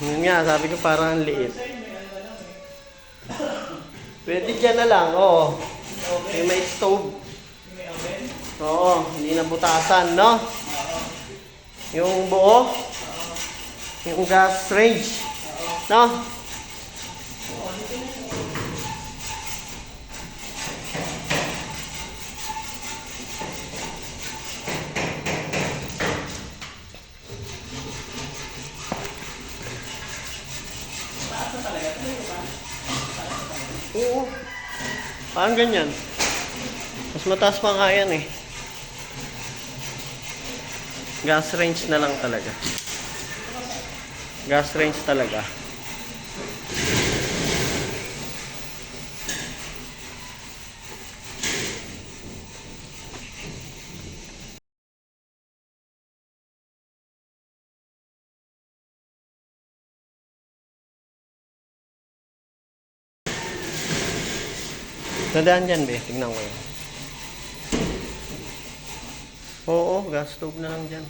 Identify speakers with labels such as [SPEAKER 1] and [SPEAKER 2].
[SPEAKER 1] Yun nga, sabi ko parang ang liit. Pwede dyan na lang, oo. May stove. Oo, hindi na butasan, no? Yung buo, yung gas range, no? Oo. Parang ganyan. Mas mataas pa nga yan eh. Gas range na lang talaga. Gas range talaga. Nadaan dyan, be. Tignan ko yun. Oo, gas stove na lang dyan.